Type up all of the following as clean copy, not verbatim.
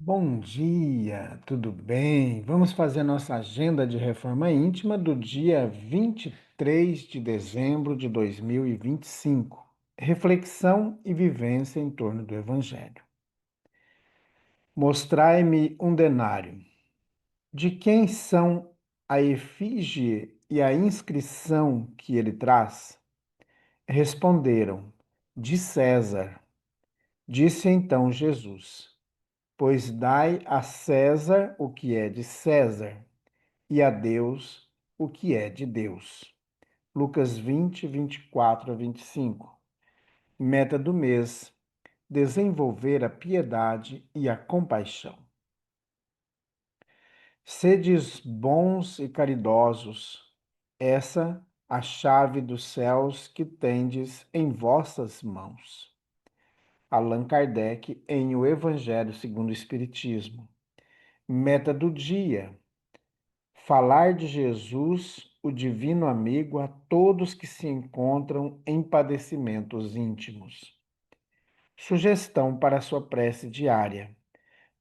Bom dia, tudo bem? Vamos fazer nossa agenda de reforma íntima do dia 23 de dezembro de 2025. Reflexão e vivência em torno do Evangelho. Mostrai-me um denário. De quem são a efígie e a inscrição que ele traz? Responderam: de César. Disse então Jesus: Pois dai a César o que é de César, e a Deus o que é de Deus. Lucas 20, 24 a 25. Meta do mês: desenvolver a piedade e a compaixão. Sedes bons e caridosos, essa a chave dos céus que tendes em vossas mãos. Allan Kardec em O Evangelho segundo o Espiritismo. Meta do dia: falar de Jesus, o divino amigo, a todos que se encontram em padecimentos íntimos. Sugestão para a sua prece diária: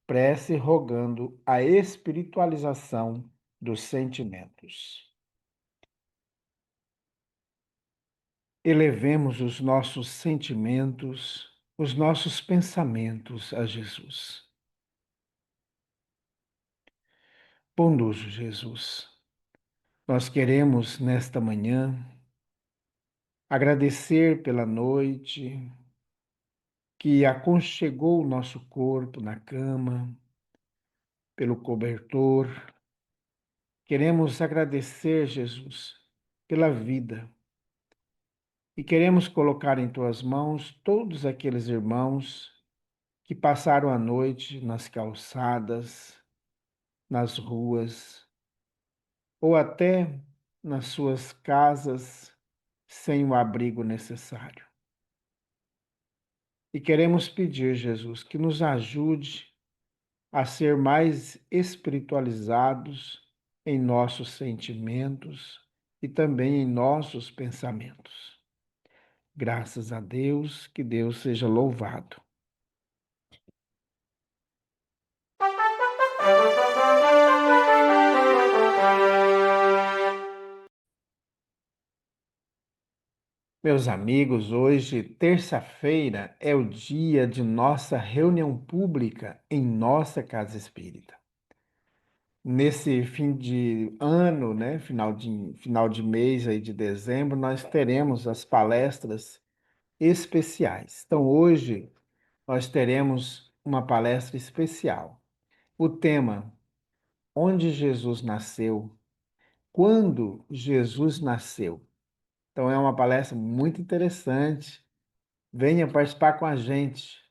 prece rogando a espiritualização dos sentimentos. Elevemos os nossos sentimentos, os nossos pensamentos a Jesus. Bondoso Jesus, nós queremos nesta manhã agradecer pela noite que aconchegou o nosso corpo na cama, pelo cobertor. Queremos agradecer, Jesus, pela vida. E queremos colocar em tuas mãos todos aqueles irmãos que passaram a noite nas calçadas, nas ruas, ou até nas suas casas, sem o abrigo necessário. E queremos pedir, Jesus, que nos ajude a ser mais espiritualizados em nossos sentimentos e também em nossos pensamentos. Graças a Deus, que Deus seja louvado. Meus amigos, hoje, terça-feira, é o dia de nossa reunião pública em nossa casa espírita. Nesse fim de ano, né, final de mês aí de dezembro, nós teremos as palestras especiais. Então, hoje, nós teremos uma palestra especial. O tema: Onde Jesus nasceu? Quando Jesus nasceu? Então, é uma palestra muito interessante. Venha participar com a gente.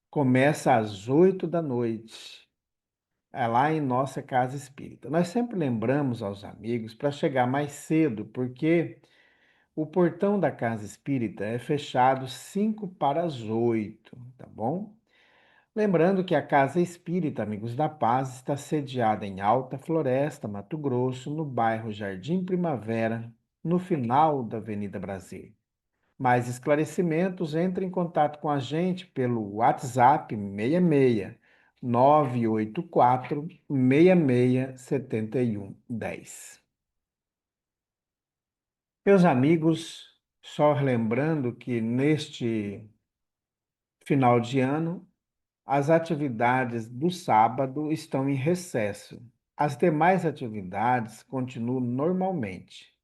Começa às 8 da noite. É lá em nossa casa espírita. Nós sempre lembramos aos amigos para chegar mais cedo, porque o portão da casa espírita é fechado 5 para as 8, tá bom? Lembrando que a Casa Espírita Amigos da Paz está sediada em Alta Floresta, Mato Grosso, no bairro Jardim Primavera, no final da Avenida Brasil. Mais esclarecimentos, entre em contato com a gente pelo WhatsApp 66 984 66 7110. Meus amigos, só lembrando que neste final de ano as atividades do sábado estão em recesso. As demais atividades continuam normalmente.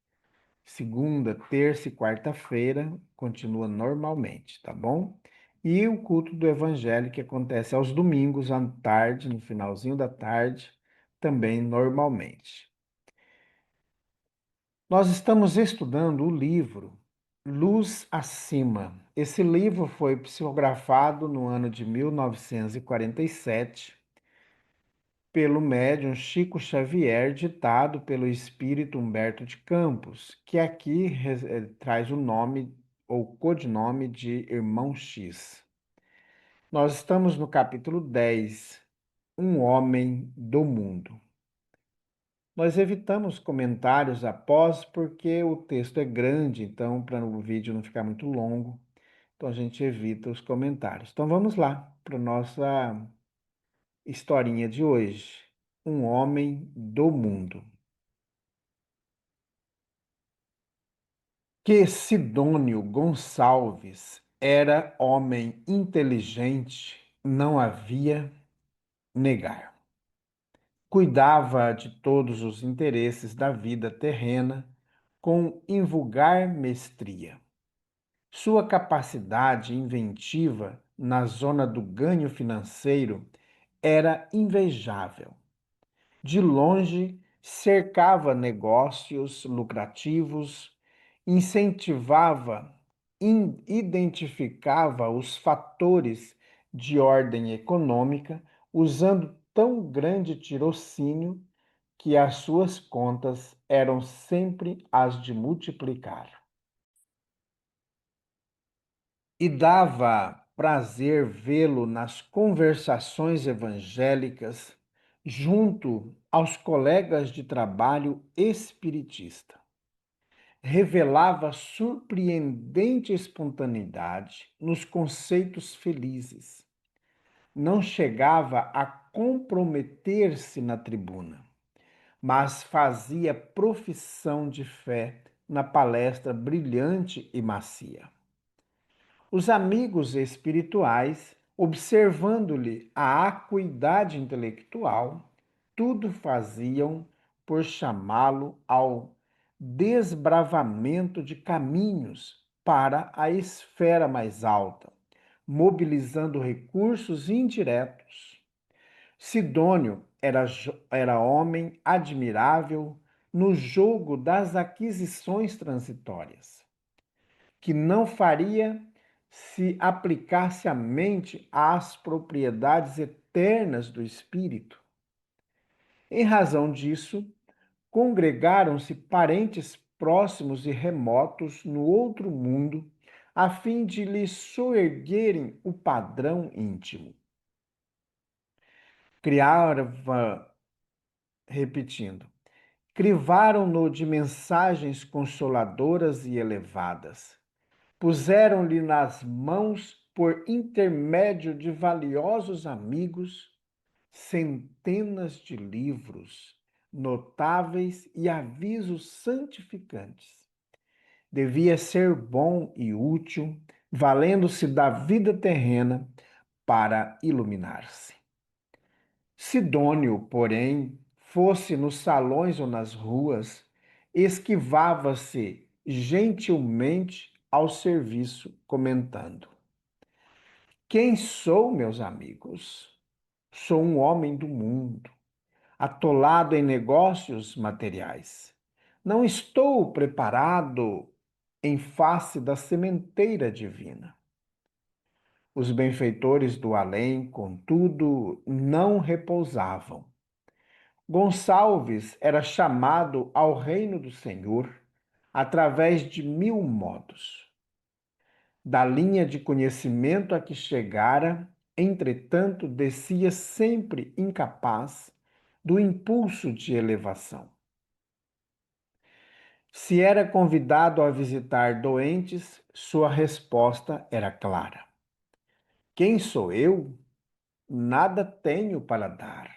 Segunda, terça e quarta-feira continua normalmente, tá bom? E o culto do Evangelho, que acontece aos domingos à tarde, no finalzinho da tarde, também normalmente. Nós estamos estudando o livro Luz Acima. Esse livro foi psicografado no ano de 1947 pelo médium Chico Xavier, ditado pelo espírito Humberto de Campos, que aqui traz o nome ou codinome de Irmão X. Nós estamos no capítulo 10, Um Homem do Mundo. Nós evitamos comentários após, porque o texto é grande, então, para o vídeo não ficar muito longo, então a gente evita os comentários. Então vamos lá para a nossa Historinha de hoje: um homem do mundo. Que Sidônio Gonçalves era homem inteligente, não havia negar. Cuidava de todos os interesses da vida terrena com invulgar mestria. Sua capacidade inventiva na zona do ganho financeiro era invejável. De longe, cercava negócios lucrativos, incentivava, identificava os fatores de ordem econômica, usando tão grande tirocínio que as suas contas eram sempre as de multiplicar. E dava prazer vê-lo nas conversações evangélicas junto aos colegas de trabalho espiritista. Revelava surpreendente espontaneidade nos conceitos felizes. Não chegava a comprometer-se na tribuna, mas fazia profissão de fé na palestra brilhante e macia. Os amigos espirituais, observando-lhe a acuidade intelectual, tudo faziam por chamá-lo ao desbravamento de caminhos para a esfera mais alta, mobilizando recursos indiretos. Sidônio era homem admirável no jogo das aquisições transitórias que não faria se aplicasse a mente às propriedades eternas do espírito. Em razão disso, congregaram-se parentes próximos e remotos no outro mundo, a fim de lhe soerguerem o padrão íntimo. Criava, repetindo, crivaram-no de mensagens consoladoras e elevadas. Puseram-lhe nas mãos, por intermédio de valiosos amigos, centenas de livros notáveis e avisos santificantes. Devia ser bom e útil, valendo-se da vida terrena para iluminar-se. Sidônio, porém, fosse nos salões ou nas ruas, esquivava-se gentilmente ao serviço, comentando: Quem sou, meus amigos? Sou um homem do mundo, atolado em negócios materiais. Não estou preparado em face da sementeira divina. Os benfeitores do além, contudo, não repousavam. Gonçalves era chamado ao reino do Senhor através de 1000 modos. Da linha de conhecimento a que chegara, entretanto, descia sempre incapaz do impulso de elevação. Se era convidado a visitar doentes, sua resposta era clara: Quem sou eu? Nada tenho para dar.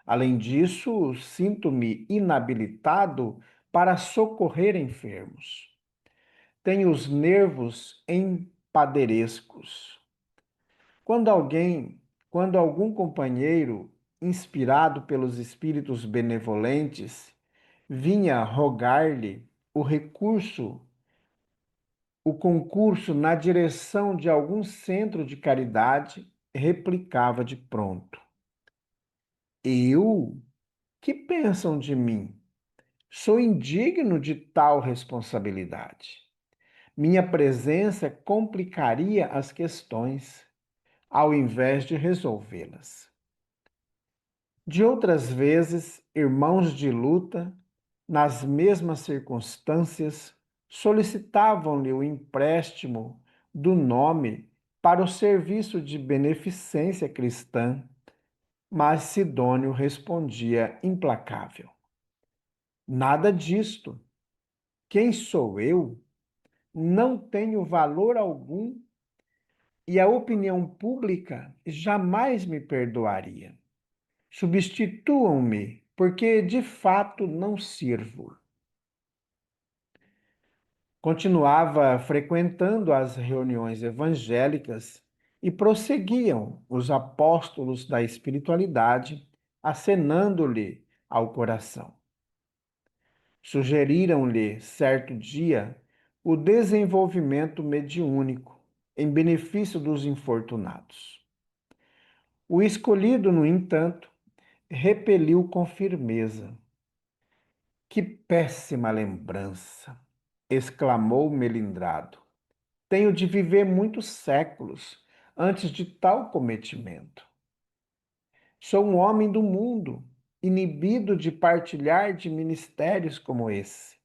Além disso, sinto-me inabilitado para socorrer enfermos. Tenho os nervos empaderescos. Quando alguém, quando algum companheiro, inspirado pelos espíritos benevolentes, vinha rogar-lhe o concurso na direção de algum centro de caridade, replicava de pronto: Eu? Que pensam de mim? Sou indigno de tal responsabilidade. Minha presença complicaria as questões, ao invés de resolvê-las. De outras vezes, irmãos de luta, nas mesmas circunstâncias, solicitavam-lhe o empréstimo do nome para o serviço de beneficência cristã, mas Sidônio respondia implacável: Nada disto. Quem sou eu? Não tenho valor algum e a opinião pública jamais me perdoaria. Substituam-me, porque de fato não sirvo. Continuava frequentando as reuniões evangélicas e prosseguiam os apóstolos da espiritualidade, acenando-lhe ao coração. Sugeriram-lhe, certo dia, o desenvolvimento mediúnico em benefício dos infortunados. O escolhido, no entanto, repeliu com firmeza. Que péssima lembrança! Exclamou melindrado. Tenho de viver muitos séculos antes de tal cometimento. Sou um homem do mundo, inibido de partilhar de ministérios como esse.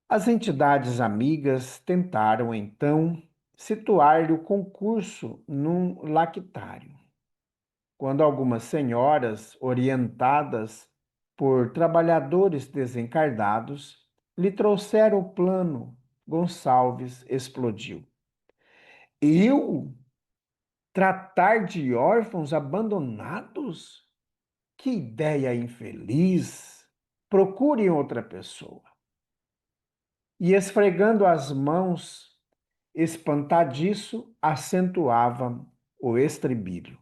As entidades amigas tentaram, então, situar-lhe o concurso num lactário. Quando algumas senhoras, orientadas por trabalhadores desencarnados, lhe trouxeram o plano, Gonçalves explodiu. Eu tratar de órfãos abandonados? Que ideia infeliz! Procurem outra pessoa. E esfregando as mãos, espantadiço, acentuava o estribilho.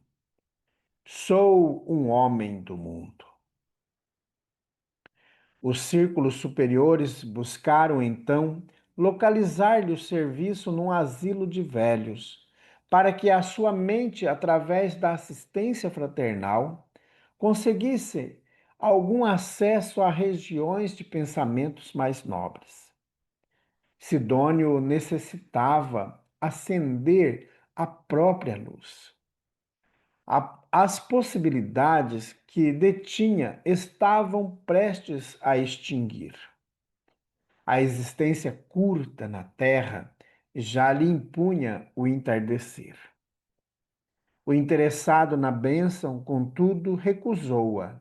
Sou um homem do mundo. Os círculos superiores buscaram, então, localizar-lhe o serviço num asilo de velhos, para que a sua mente, através da assistência fraternal, conseguisse algum acesso a regiões de pensamentos mais nobres. Sidônio necessitava acender a própria luz. As possibilidades que detinha estavam prestes a extinguir. A existência curta na terra já lhe impunha o entardecer. O interessado na bênção, contudo, recusou-a,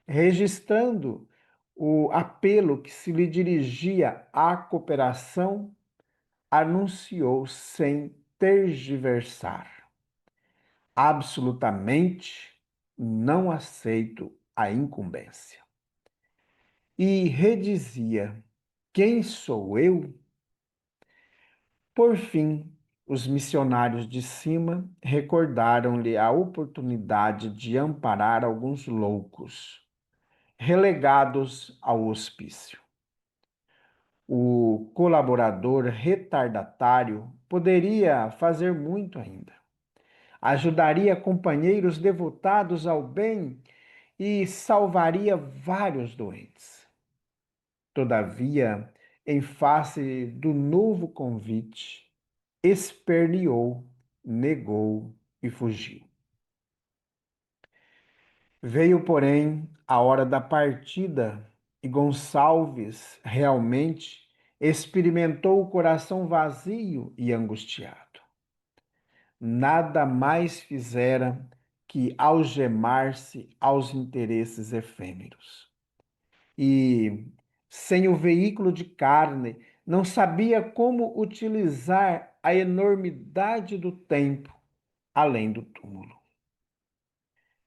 registrando o apelo que se lhe dirigia à cooperação, anunciou sem tergiversar. Absolutamente não aceito a incumbência. E redizia: quem sou eu? Por fim, os missionários de cima recordaram-lhe a oportunidade de amparar alguns loucos, relegados ao hospício. O colaborador retardatário poderia fazer muito ainda. Ajudaria companheiros devotados ao bem e salvaria vários doentes. Todavia, em face do novo convite, esperneou, negou e fugiu. Veio, porém, a hora da partida e Gonçalves realmente experimentou o coração vazio e angustiado. Nada mais fizera que algemar-se aos interesses efêmeros. E, sem o veículo de carne, não sabia como utilizar a enormidade do tempo além do túmulo.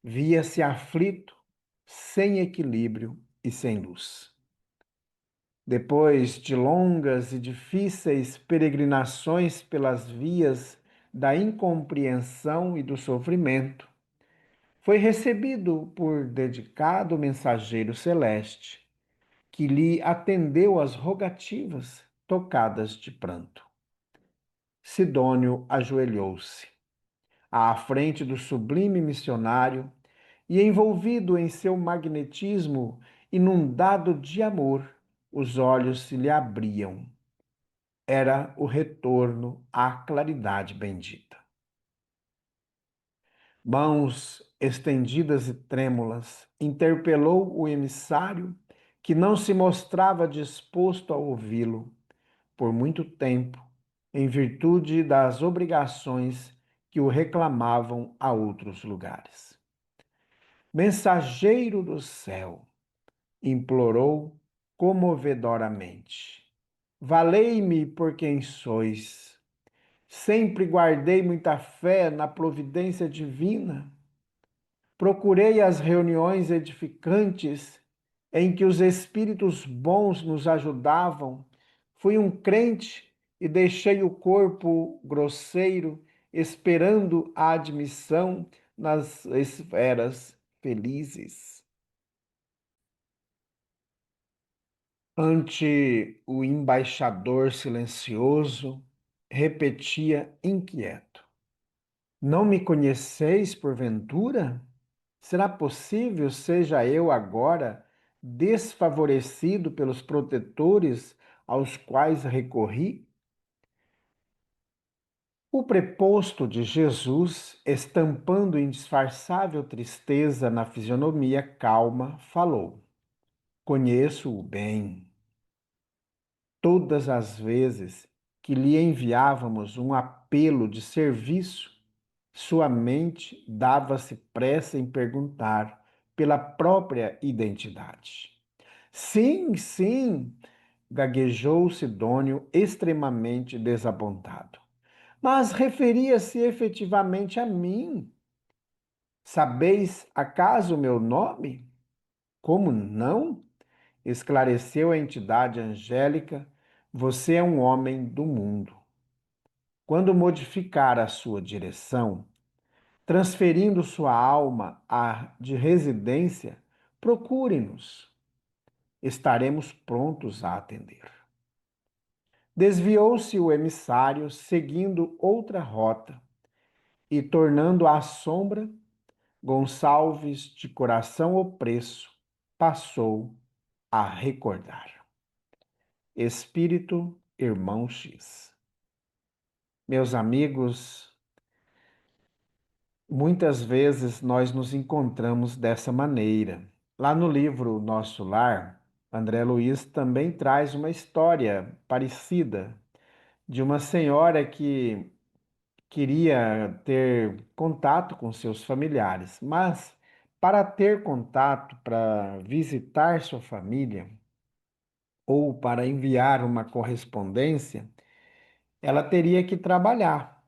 Via-se aflito, sem equilíbrio e sem luz. Depois de longas e difíceis peregrinações pelas vias da incompreensão e do sofrimento, foi recebido por dedicado mensageiro celeste, que lhe atendeu às rogativas tocadas de pranto. Sidônio ajoelhou-se à frente do sublime missionário e, envolvido em seu magnetismo, inundado de amor, os olhos se lhe abriam. Era o retorno à claridade bendita. Mãos estendidas e trêmulas, interpelou o emissário, que não se mostrava disposto a ouvi-lo por muito tempo, em virtude das obrigações que o reclamavam a outros lugares. Mensageiro do céu, implorou comovedoramente, valei-me por quem sois. Sempre guardei muita fé na providência divina. Procurei as reuniões edificantes em que os espíritos bons nos ajudavam. Fui um crente e deixei o corpo grosseiro, esperando a admissão nas esferas felizes. Ante o embaixador silencioso, repetia inquieto: Não me conheceis porventura? Será possível seja eu agora desfavorecido pelos protetores aos quais recorri? O preposto de Jesus, estampando indisfarçável tristeza na fisionomia calma, falou: Conheço-o bem. Todas as vezes que lhe enviávamos um apelo de serviço, sua mente dava-se pressa em perguntar pela própria identidade. Sim, sim, gaguejou Sidônio, extremamente desapontado. Mas referia-se efetivamente a mim. Sabeis acaso o meu nome? Como não? Esclareceu a entidade angélica. Você é um homem do mundo. Quando modificar a sua direção, transferindo sua alma de residência, procure-nos. Estaremos prontos a atender. Desviou-se o emissário, seguindo outra rota, e tornando à sombra, Gonçalves, de coração opresso, passou a recordar. Espírito Irmão X. Meus amigos, muitas vezes nós nos encontramos dessa maneira. Lá no livro Nosso Lar, André Luiz também traz uma história parecida de uma senhora que queria ter contato com seus familiares, mas para ter contato, para visitar sua família ou para enviar uma correspondência, ela teria que trabalhar.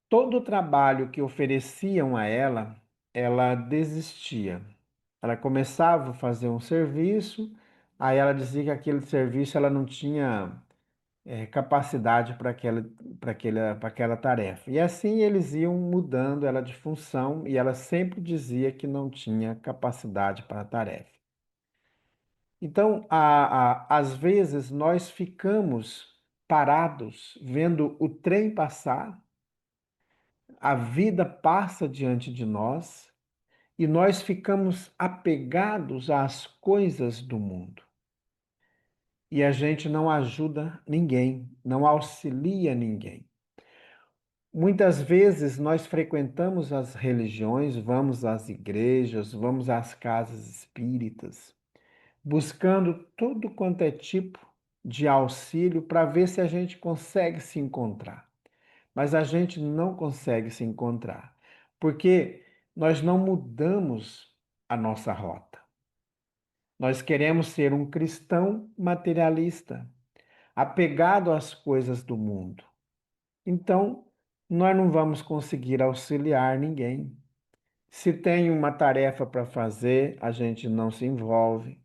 Todo o trabalho que ofereciam a ela, ela desistia. Ela começava a fazer um serviço, aí ela dizia que aquele serviço ela não tinha capacidade para aquela tarefa. E assim eles iam mudando ela de função e ela sempre dizia que não tinha capacidade para a tarefa. Então, às vezes, nós ficamos parados vendo o trem passar, a vida passa diante de nós e nós ficamos apegados às coisas do mundo. E a gente não ajuda ninguém, não auxilia ninguém. Muitas vezes nós frequentamos as religiões, vamos às igrejas, vamos às casas espíritas, buscando todo quanto é tipo de auxílio para ver se a gente consegue se encontrar. Mas a gente não consegue se encontrar, porque nós não mudamos a nossa rota. Nós queremos ser um cristão materialista, apegado às coisas do mundo. Então, nós não vamos conseguir auxiliar ninguém. Se tem uma tarefa para fazer, a gente não se envolve.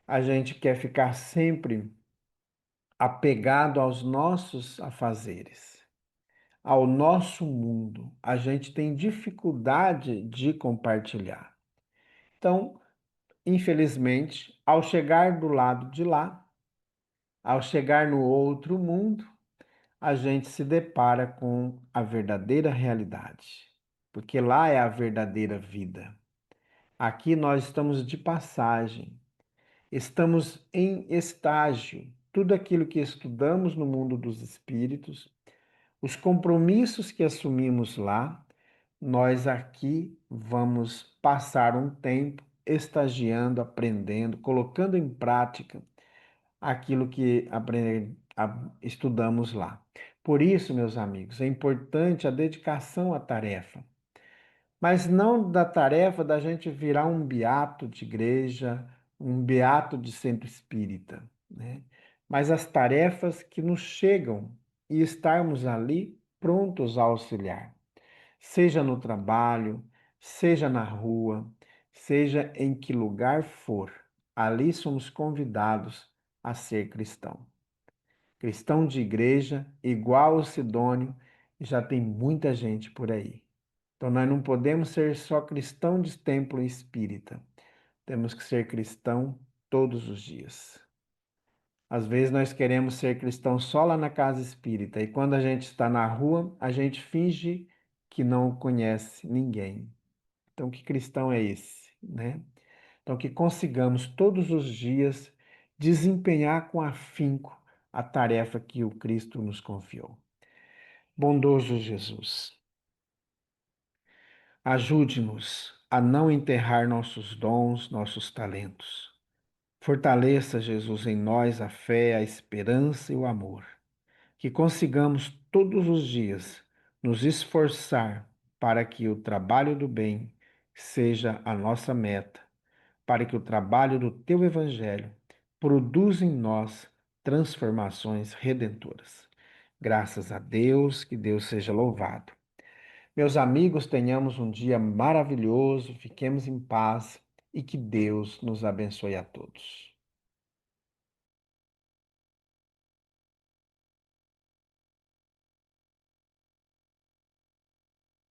A gente quer ficar sempre apegado aos nossos afazeres, ao nosso mundo. A gente tem dificuldade de compartilhar. Então, infelizmente, ao chegar do lado de lá, ao chegar no outro mundo, a gente se depara com a verdadeira realidade, porque lá é a verdadeira vida. Aqui nós estamos de passagem, estamos em estágio. Tudo aquilo que estudamos no mundo dos espíritos, os compromissos que assumimos lá, nós aqui vamos passar um tempo estagiando, aprendendo, colocando em prática aquilo que estudamos lá. Por isso, meus amigos, é importante a dedicação à tarefa, mas não da tarefa da gente virar um beato de igreja, um beato de centro espírita, né? Mas as tarefas que nos chegam e estarmos ali prontos a auxiliar. seja no trabalho, seja na rua, seja em que lugar for, ali somos convidados a ser cristão. Cristão de igreja, igual o Sidônio, já tem muita gente por aí. Então nós não podemos ser só cristão de templo espírita. Temos que ser cristão todos os dias. Às vezes nós queremos ser cristãos só lá na casa espírita e quando a gente está na rua, a gente finge que não conhece ninguém. Então, que cristão é esse, né? Então, que consigamos todos os dias desempenhar com afinco a tarefa que o Cristo nos confiou. Bondoso Jesus, ajude-nos a não enterrar nossos dons, nossos talentos. Fortaleça, Jesus, em nós a fé, a esperança e o amor. Que consigamos todos os dias nos esforçar para que o trabalho do bem seja a nossa meta, para que o trabalho do teu Evangelho produza em nós transformações redentoras. Graças a Deus, que Deus seja louvado. Meus amigos, tenhamos um dia maravilhoso, fiquemos em paz e que Deus nos abençoe a todos.